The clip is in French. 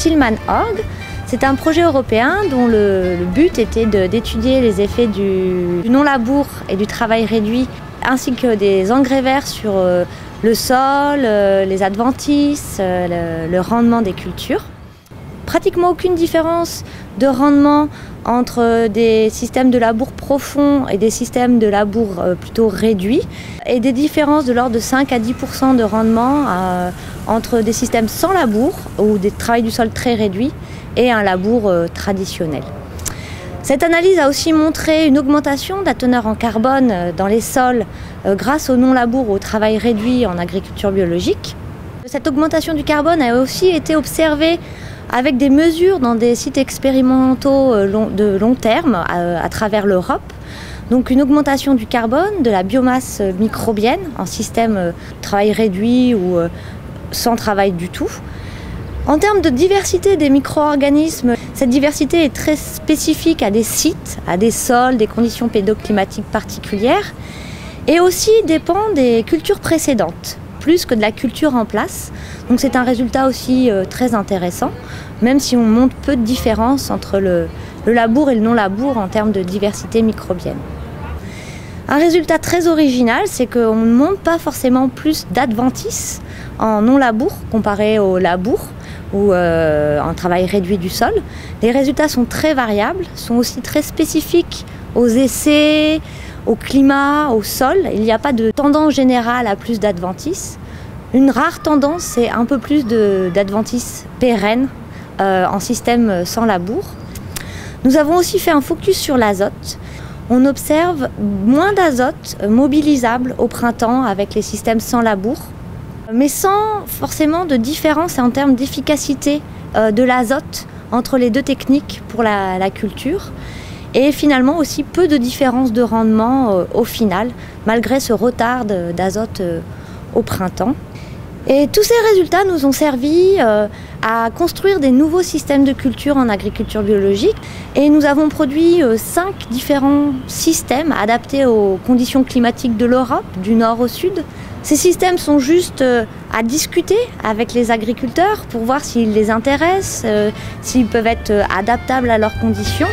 Tillman-Org. C'est un projet européen dont le but était d'étudier les effets du non-labour et du travail réduit, ainsi que des engrais verts sur le sol, les adventices, le rendement des cultures. Pratiquement aucune différence de rendement entre des systèmes de labour profond et des systèmes de labour plutôt réduits, et des différences de l'ordre de 5 à 10% de rendement entre des systèmes sans labour ou des travails du sol très réduits et un labour traditionnel. Cette analyse a aussi montré une augmentation de la teneur en carbone dans les sols grâce au non-labour ou au travail réduit en agriculture biologique. Cette augmentation du carbone a aussi été observée avec des mesures dans des sites expérimentaux de long terme à travers l'Europe. Donc une augmentation du carbone, de la biomasse microbienne en système travail réduit ou sans travail du tout. En termes de diversité des micro-organismes, cette diversité est très spécifique à des sites, à des sols, des conditions pédoclimatiques particulières, et aussi dépend des cultures précédentes, plus que de la culture en place. Donc c'est un résultat aussi très intéressant, même si on montre peu de différence entre le labour et le non-labour en termes de diversité microbienne. Un résultat très original, c'est qu'on ne montre pas forcément plus d'adventices en non-labour comparé au labour ou en travail réduit du sol. Les résultats sont très variables, sont aussi très spécifiques aux essais, au climat, au sol. Il n'y a pas de tendance générale à plus d'adventices. Une rare tendance, c'est un peu plus d'adventices pérennes en système sans labour. Nous avons aussi fait un focus sur l'azote. On observe moins d'azote mobilisable au printemps avec les systèmes sans labour, mais sans forcément de différence en termes d'efficacité de l'azote entre les deux techniques pour la culture. Et finalement aussi peu de différence de rendement au final, malgré ce retard d'azote au printemps. Et tous ces résultats nous ont servi à construire des nouveaux systèmes de culture en agriculture biologique. Et nous avons produit 5 différents systèmes adaptés aux conditions climatiques de l'Europe, du nord au sud. Ces systèmes sont juste à discuter avec les agriculteurs pour voir s'ils les intéressent, s'ils peuvent être adaptables à leurs conditions.